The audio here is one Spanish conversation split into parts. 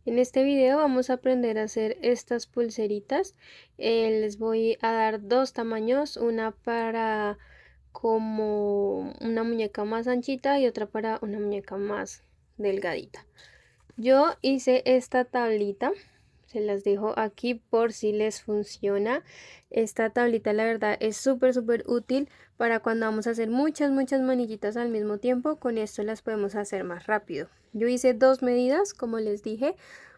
En este video vamos a aprender a hacer estas pulseritas. Les voy a dar dos tamaños, una para como una muñeca más anchita y otra para una muñeca más delgadita. Yo hice esta tablita, se las dejo aquí por si les funciona. Esta tablita la verdad es súper útil para cuando vamos a hacer muchas manillitas al mismo tiempo. Con esto las podemos hacer más rápido. Yo hice dos medidas, como les dije,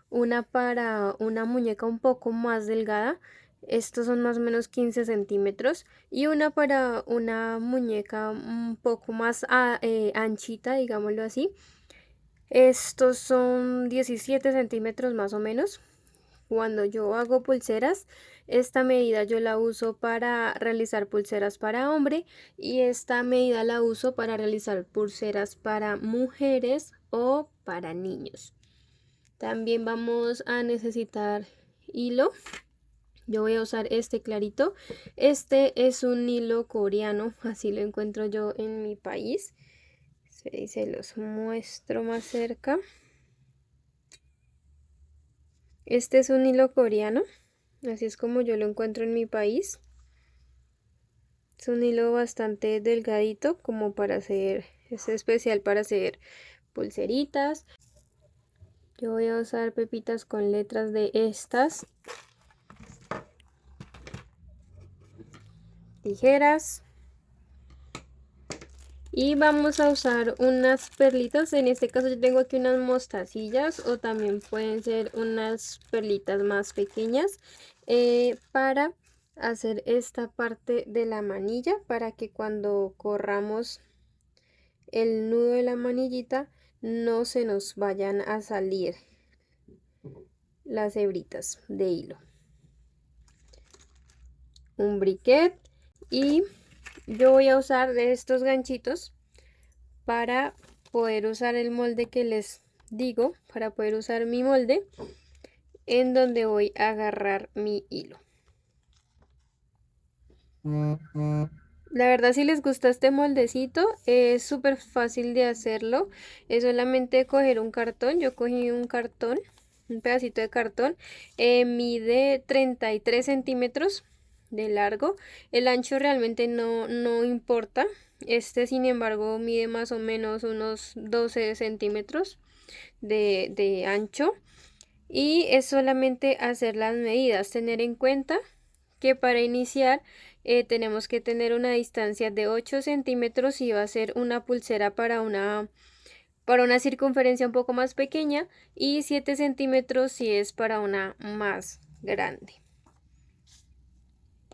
una para una muñeca un poco más delgada, estos son más o menos 15 centímetros, y una para una muñeca un poco más anchita, digámoslo así. Estos son 17 centímetros más o menos. Cuando yo hago pulseras, esta medida yo la uso para realizar pulseras para hombre y esta medida la uso para realizar pulseras para mujeres o para niños. También vamos a necesitar hilo. Yo voy a usar este clarito. Este es un hilo coreano, así lo encuentro yo en mi país. Se los muestro más cerca. Este es un hilo coreano, así es como yo lo encuentro en mi país. Es un hilo bastante delgadito, como para hacer, es especial para hacer pulseritas. Yo voy a usar pepitas con letras de estas. Tijeras. Y vamos a usar unas perlitas, en este caso yo tengo aquí unas mostacillas o también pueden ser unas perlitas más pequeñas para hacer esta parte de la manilla, para que cuando corramos el nudo de la manillita no se nos vayan a salir las hebritas de hilo. Un briquet, y yo voy a usar de estos ganchitos para poder usar el molde que les digo, para poder usar mi molde en donde voy a agarrar mi hilo. La verdad, si les gusta este moldecito, es súper fácil de hacerlo. Es solamente coger un cartón. Yo cogí un cartón, un pedacito de cartón, mide 33 centímetros de largo. El ancho realmente no importa. Este, sin embargo, mide más o menos unos 12 centímetros de ancho. Y es solamente hacer las medidas, tener en cuenta que para iniciar tenemos que tener una distancia de 8 centímetros y va a ser una pulsera para una circunferencia un poco más pequeña, y 7 centímetros si es para una más grande.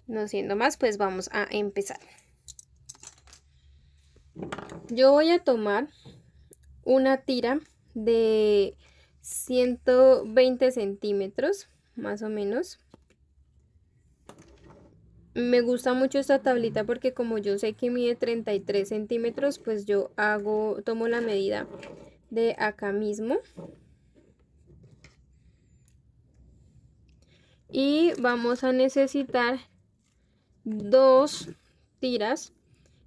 No siendo más, pues vamos a empezar. Yo voy a tomar una tira de 120 centímetros más o menos. Me gusta mucho esta tablita porque como yo sé que mide 33 centímetros, pues yo tomo la medida de acá mismo. Y vamos a necesitar dos tiras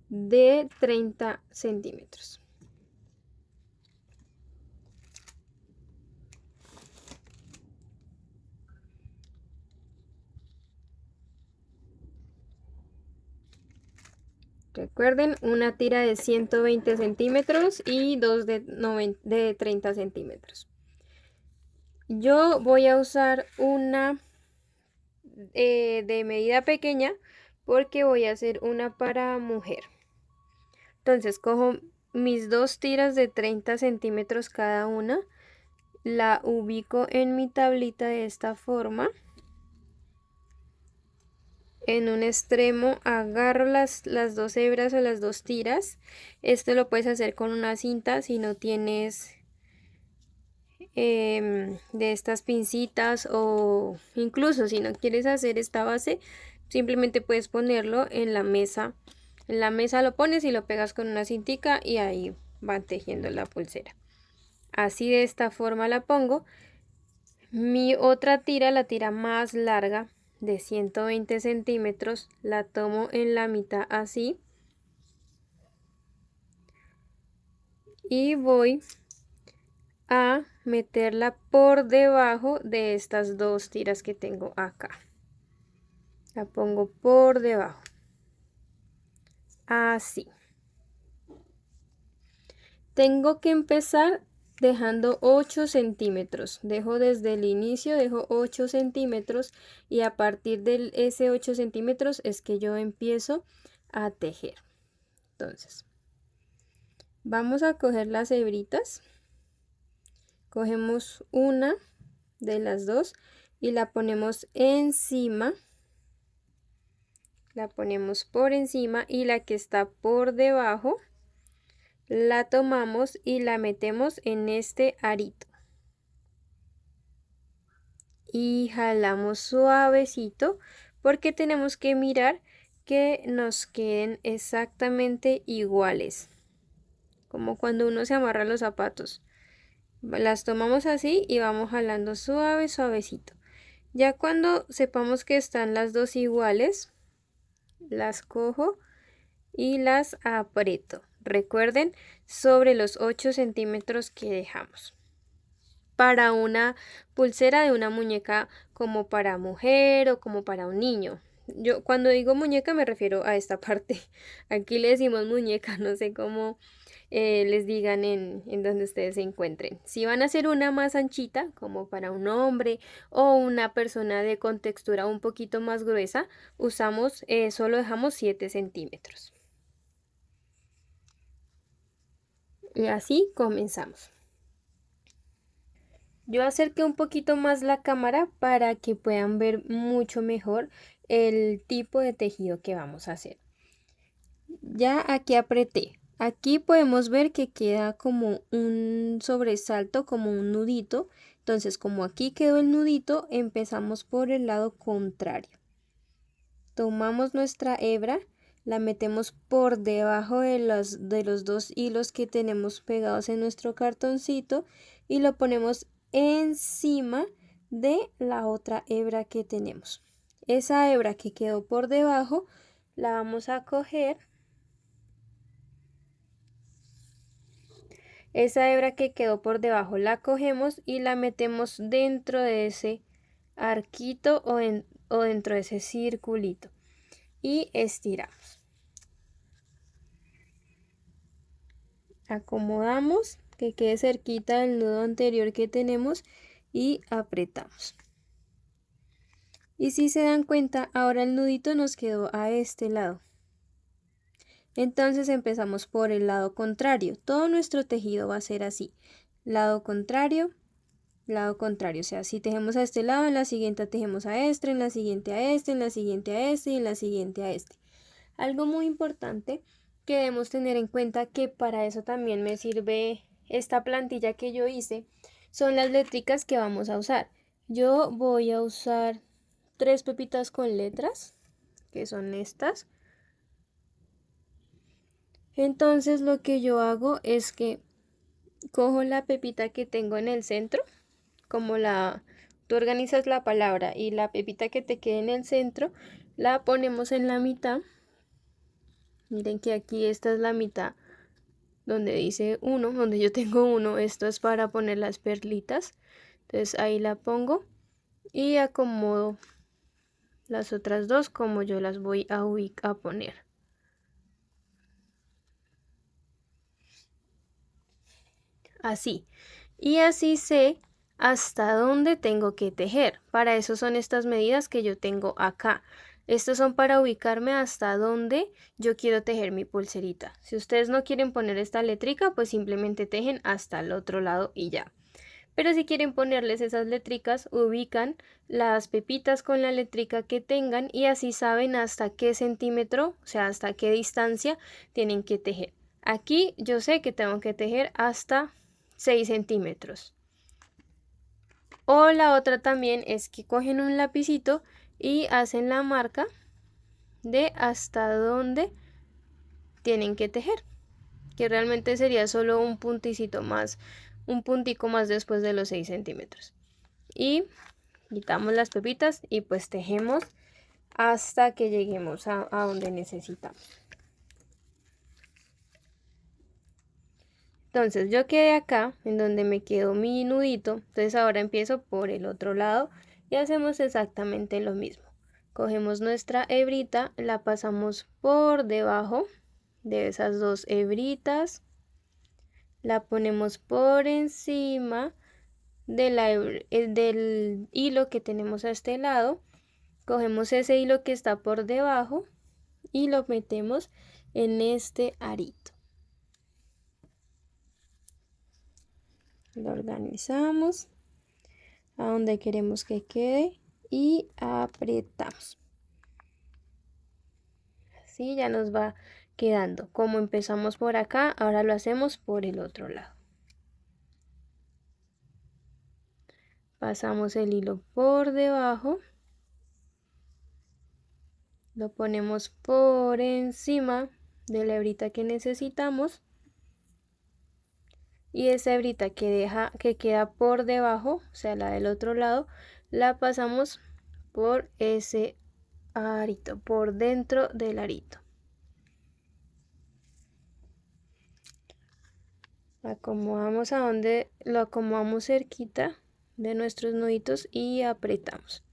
de 30 centímetros. Recuerden, una tira de 120 centímetros y dos de 30 centímetros. Yo voy a usar una de medida pequeña porque voy a hacer una para mujer. Entonces cojo mis dos tiras de 30 centímetros cada una, la ubico en mi tablita de esta forma. En un extremo agarro las dos hebras o las dos tiras. Esto lo puedes hacer con una cinta si no tienes de estas pincitas, o incluso si no quieres hacer esta base, simplemente puedes ponerlo en la mesa. En la mesa lo pones y lo pegas con una cintica y ahí van tejiendo la pulsera. Así, de esta forma la pongo. Mi otra tira, la tira más larga de 120 centímetros, la tomo en la mitad así y voy a meterla por debajo de estas dos tiras que tengo acá. La pongo por debajo, así. Tengo que empezar dejando 8 centímetros. Dejo desde el inicio, dejo 8 centímetros y a partir de ese 8 centímetros es que yo empiezo a tejer. Entonces, vamos a coger las hebritas. Cogemos una de las dos y la ponemos encima. La ponemos por encima y la que está por debajo la tomamos y la metemos en este arito. Y jalamos suavecito porque tenemos que mirar que nos queden exactamente iguales. Como cuando uno se amarra los zapatos. Las tomamos así y vamos jalando suave, suavecito. Ya cuando sepamos que están las dos iguales, las cojo y las aprieto. Recuerden, sobre los 8 centímetros que dejamos. Para una pulsera de una muñeca como para mujer o como para un niño. Yo cuando digo muñeca me refiero a esta parte. Aquí le decimos muñeca, no sé cómo les digan en donde ustedes se encuentren. Si van a hacer una más anchita, como para un hombre o una persona de contextura un poquito más gruesa, usamos, solo dejamos 7 centímetros. Y así comenzamos. Yo acerqué un poquito más la cámara para que puedan ver mucho mejor el tipo de tejido que vamos a hacer. Ya aquí apreté. Aquí podemos ver que queda como un sobresalto, como un nudito. Entonces, como aquí quedó el nudito, empezamos por el lado contrario. Tomamos nuestra hebra, la metemos por debajo de los dos hilos que tenemos pegados en nuestro cartoncito y lo ponemos encima de la otra hebra que tenemos. Esa hebra que quedó por debajo la vamos a coger. Esa hebra que quedó por debajo la cogemos y la metemos dentro de ese arquito o dentro de ese circulito y estiramos. Acomodamos que quede cerquita del nudo anterior que tenemos y apretamos. Y si se dan cuenta, ahora el nudito nos quedó a este lado. Entonces empezamos por el lado contrario. Todo nuestro tejido va a ser así. Lado contrario, o sea, si tejemos a este lado, en la siguiente tejemos a este, en la siguiente a este, en la siguiente a este y en la siguiente a este. Algo muy importante que debemos tener en cuenta, que para eso también me sirve esta plantilla que yo hice, son las letricas que vamos a usar. Yo voy a usar 3 pepitas con letras, que son estas. Entonces lo que yo hago es que cojo la pepita que tengo en el centro, como tú organizas la palabra y la pepita que te quede en el centro, la ponemos en la mitad. Miren que aquí esta es la mitad donde dice 1, donde yo tengo 1, esto es para poner las perlitas. Entonces ahí la pongo y acomodo las otras dos como yo las voy a poner. Así. Y así sé hasta dónde tengo que tejer. Para eso son estas medidas que yo tengo acá. Estos son para ubicarme hasta dónde yo quiero tejer mi pulserita. Si ustedes no quieren poner esta letrica, pues simplemente tejen hasta el otro lado y ya. Pero si quieren ponerles esas letricas, ubican las pepitas con la letrica que tengan y así saben hasta qué centímetro, o sea, hasta qué distancia tienen que tejer. Aquí yo sé que tengo que tejer hasta 6 centímetros. O la otra también es que cogen un lapicito y hacen la marca de hasta dónde tienen que tejer, que realmente sería solo un punticito más, un puntico más después de los 6 centímetros. Y quitamos las pepitas y pues tejemos hasta que lleguemos a donde necesitamos. Entonces yo quedé acá, en donde me quedó mi nudito, entonces ahora empiezo por el otro lado y hacemos exactamente lo mismo. Cogemos nuestra hebrita, la pasamos por debajo de esas dos hebritas, la ponemos por encima de del hilo que tenemos a este lado, cogemos ese hilo que está por debajo y lo metemos en este arito. Lo organizamos a donde queremos que quede y apretamos. Así ya nos va quedando. Como empezamos por acá, ahora lo hacemos por el otro lado. Pasamos el hilo por debajo, lo ponemos por encima de la hebrita que necesitamos y esa hebrita que queda por debajo, o sea la del otro lado, la pasamos por ese arito, por dentro del arito. Acomodamos a donde lo acomodamos cerquita de nuestros nuditos y apretamos.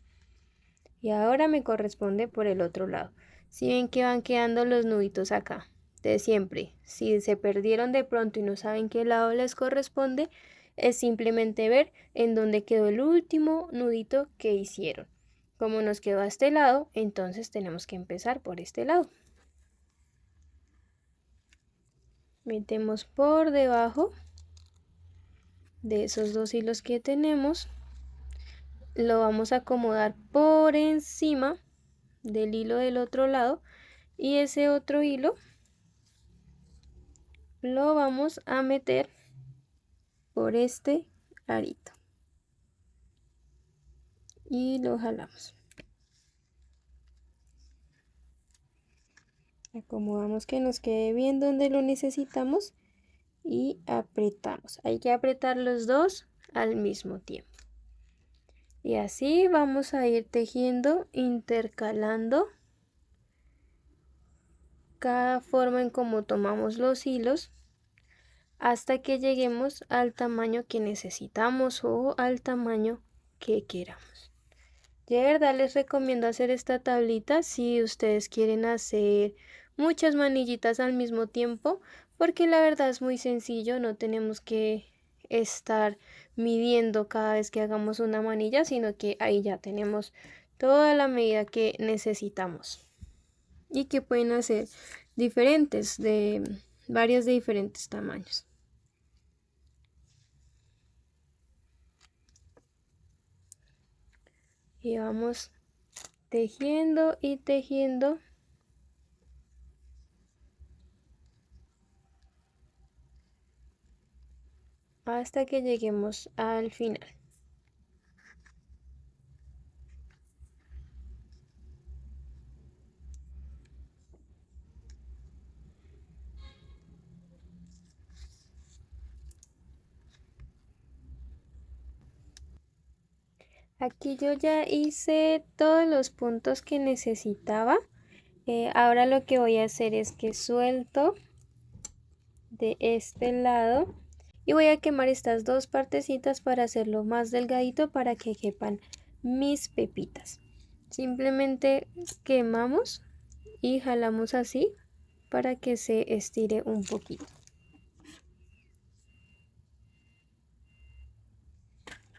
Y ahora me corresponde por el otro lado. Si ven que van quedando los nuditos acá de siempre, si se perdieron de pronto y no saben qué lado les corresponde, es simplemente ver en dónde quedó el último nudito que hicieron. Como nos quedó a este lado, entonces tenemos que empezar por este lado. Metemos por debajo de esos dos hilos que tenemos, lo vamos a acomodar por encima del hilo del otro lado y ese otro hilo lo vamos a meter por este arito y lo jalamos. Acomodamos que nos quede bien donde lo necesitamos y apretamos. Hay que apretar los dos al mismo tiempo. Y así vamos a ir tejiendo, intercalando cada forma en cómo tomamos los hilos hasta que lleguemos al tamaño que necesitamos o al tamaño que queramos. De verdad les recomiendo hacer esta tablita si ustedes quieren hacer muchas manillitas al mismo tiempo, porque la verdad es muy sencillo, no tenemos que estar midiendo cada vez que hagamos una manilla, sino que ahí ya tenemos toda la medida que necesitamos y que pueden hacer varias de diferentes tamaños. Y vamos tejiendo y tejiendo hasta que lleguemos al final. Aquí yo ya hice todos los puntos que necesitaba. Ahora lo que voy a hacer es que suelto de este lado y voy a quemar estas dos partecitas para hacerlo más delgadito para que quepan mis pepitas. Simplemente quemamos y jalamos así para que se estire un poquito.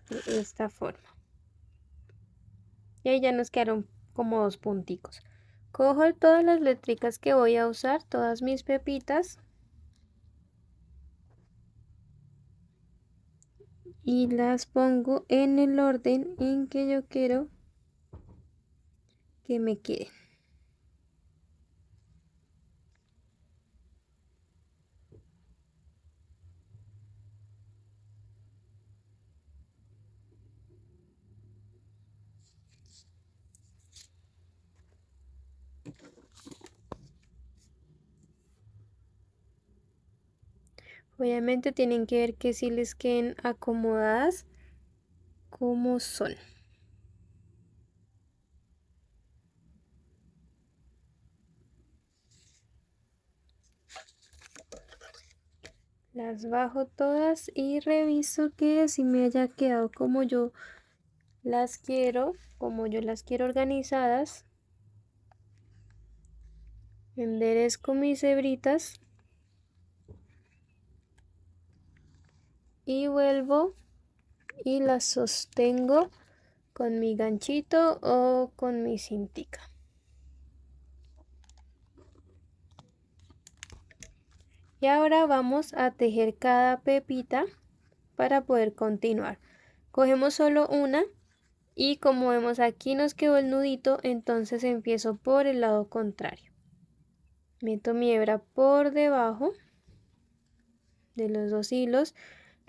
De esta forma. Y ahí ya nos quedaron como dos punticos. Cojo todas las letricas que voy a usar, todas mis pepitas, y las pongo en el orden en que yo quiero que me queden. Obviamente tienen que ver que si les queden acomodadas como son. Las bajo todas y reviso que si me haya quedado como yo las quiero, organizadas. Enderezco mis hebritas y vuelvo y las sostengo con mi ganchito o con mi cintica. Y ahora vamos a tejer cada pepita para poder continuar. Cogemos solo una y como vemos aquí nos quedó el nudito, entonces empiezo por el lado contrario. Meto mi hebra por debajo de los dos hilos,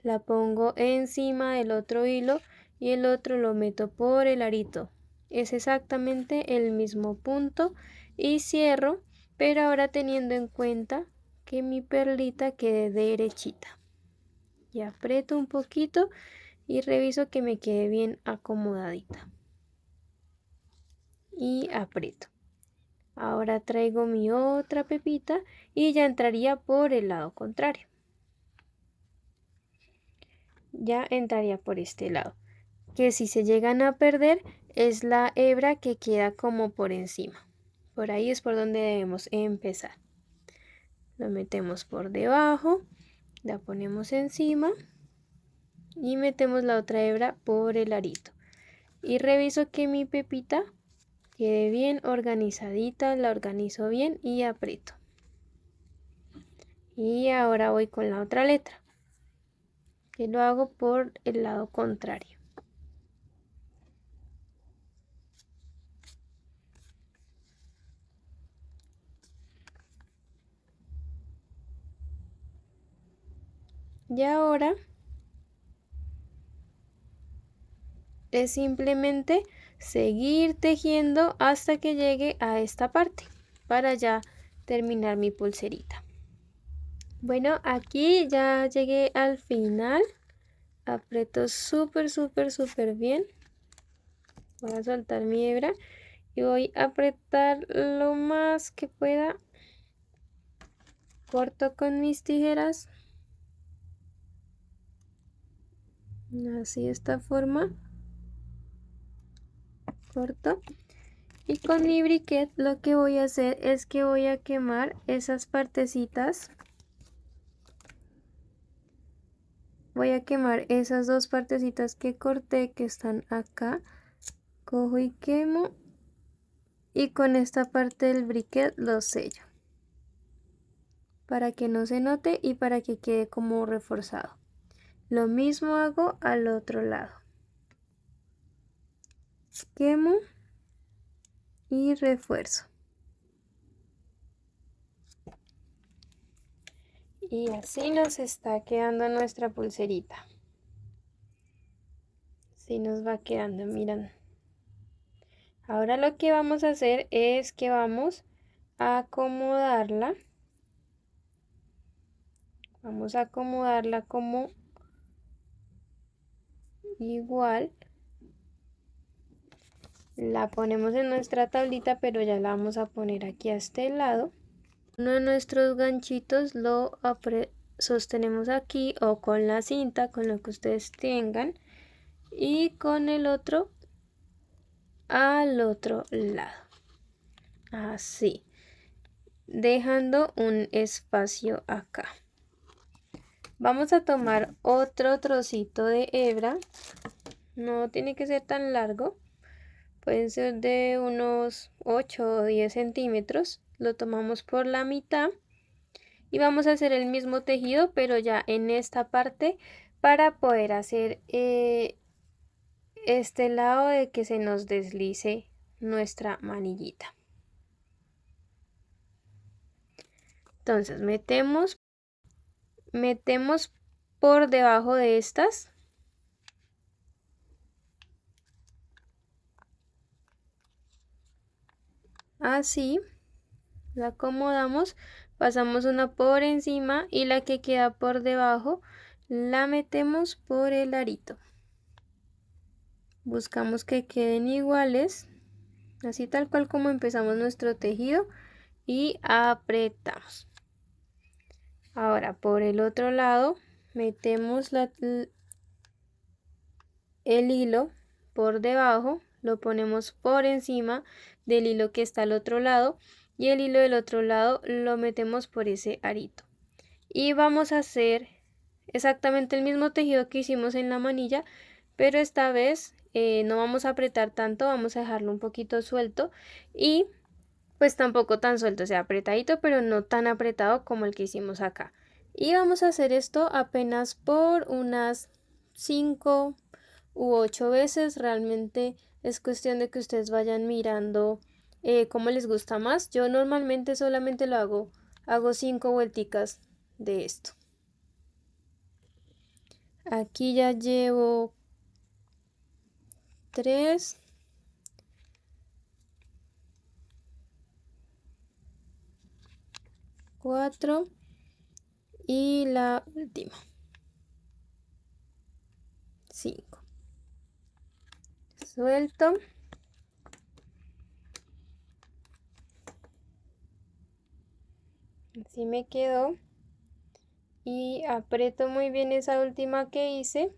la pongo encima del otro hilo y el otro lo meto por el arito. Es exactamente el mismo punto y cierro, pero ahora teniendo en cuenta que mi perlita quede derechita. Y aprieto un poquito y reviso que me quede bien acomodadita. Y aprieto. Ahora traigo mi otra pepita y ya entraría por el lado contrario. Ya entraría por este lado. Que si se llegan a perder es la hebra que queda como por encima. Por ahí es por donde debemos empezar. Lo metemos por debajo, la ponemos encima y metemos la otra hebra por el arito. Y reviso que mi pepita quede bien organizadita, la organizo bien y aprieto. Y ahora voy con la otra letra, que lo hago por el lado contrario. Y ahora es simplemente seguir tejiendo hasta que llegue a esta parte para ya terminar mi pulserita. Bueno, aquí ya llegué al final. Aprieto súper bien. Voy a soltar mi hebra y voy a apretar lo más que pueda. Corto con mis tijeras. Así de esta forma. Corto. Y con mi briquet lo que voy a hacer es que voy a quemar esas partecitas. Voy a quemar esas dos partecitas que corté que están acá. Cojo y quemo. Y con esta parte del briquet lo sello. Para que no se note y para que quede como reforzado. Lo mismo hago al otro lado. Quemo y refuerzo. Y así nos está quedando nuestra pulserita. Así nos va quedando, miren. Ahora lo que vamos a hacer es que vamos a acomodarla. Vamos a acomodarla como igual. La ponemos en nuestra tablita, pero ya la vamos a poner aquí a este lado. Uno de nuestros ganchitos lo sostenemos aquí o con la cinta, con lo que ustedes tengan. Y con el otro al otro lado. Así. Dejando un espacio acá. Vamos a tomar otro trocito de hebra. No tiene que ser tan largo. Pueden ser de unos 8 o 10 centímetros. Lo tomamos por la mitad. Y vamos a hacer el mismo tejido, pero ya en esta parte para poder hacer este lado de que se nos deslice nuestra manillita. Entonces metemos por debajo de estas. Así, la acomodamos, pasamos una por encima y la que queda por debajo la metemos por el arito. Buscamos que queden iguales, así tal cual como empezamos nuestro tejido y apretamos. Ahora por el otro lado metemos el hilo por debajo, lo ponemos por encima del hilo que está al otro lado y el hilo del otro lado lo metemos por ese arito. Y vamos a hacer exactamente el mismo tejido que hicimos en la manilla, pero esta vez no vamos a apretar tanto, vamos a dejarlo un poquito suelto y pues tampoco tan suelto, o sea, apretadito, pero no tan apretado como el que hicimos acá. Y vamos a hacer esto apenas por unas 5 u 8 veces. Realmente es cuestión de que ustedes vayan mirando cómo les gusta más. Yo normalmente solamente lo hago 5 vuelticas de esto. Aquí ya llevo 3, 4 y la última 5. Suelto. Así me quedó. Y aprieto muy bien esa última que hice.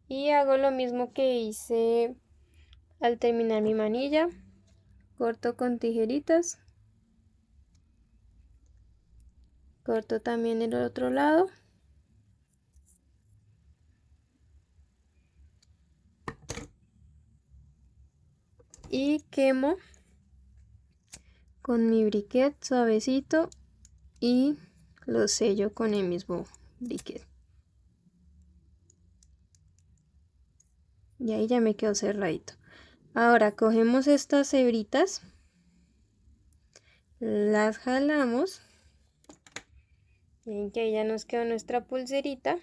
Y hago lo mismo que hice al terminar mi manilla. Corto con tijeritas. Corto también el otro lado. Y quemo con mi briquet suavecito y lo sello con el mismo briquet. Y ahí ya me quedó cerradito. Ahora cogemos estas hebritas, las jalamos. Ven que ahí ya nos quedó nuestra pulserita.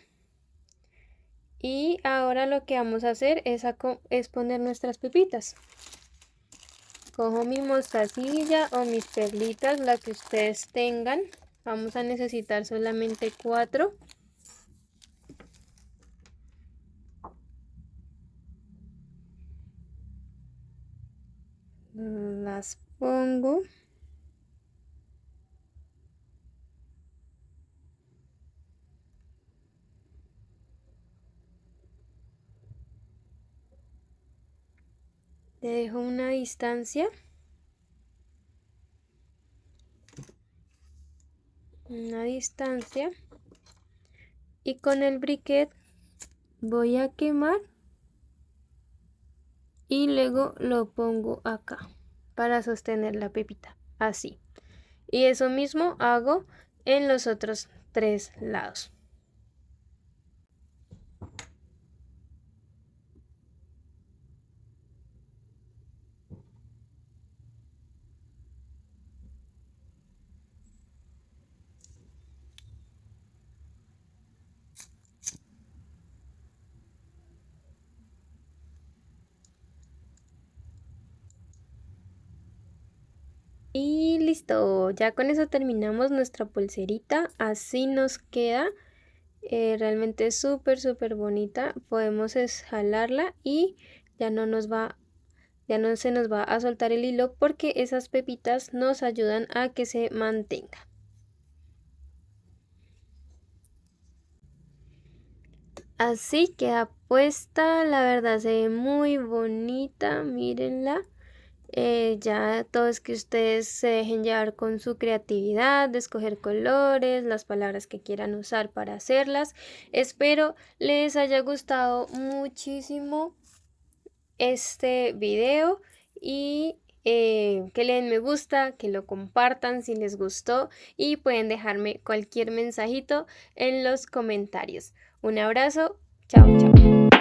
Y ahora lo que vamos a hacer es poner nuestras pepitas. Cojo mi mostacilla o mis perlitas, la que ustedes tengan. Vamos a necesitar solamente 4. Las pongo. Le dejo una distancia. Y con el briquet voy a quemar y luego lo pongo acá para sostener la pepita, así. Y eso mismo hago en los otros 3 lados. Y listo, ya con eso terminamos nuestra pulserita, así nos queda. Realmente es súper bonita. Podemos jalarla y ya no se nos va a soltar el hilo porque esas pepitas nos ayudan a que se mantenga. Así queda puesta, la verdad se ve muy bonita, mírenla. Ya todo es que ustedes se dejen llevar con su creatividad, de escoger colores, las palabras que quieran usar para hacerlas. Espero les haya gustado muchísimo este video y que le den me gusta, que lo compartan si les gustó y pueden dejarme cualquier mensajito en los comentarios. Un abrazo, chao, chao.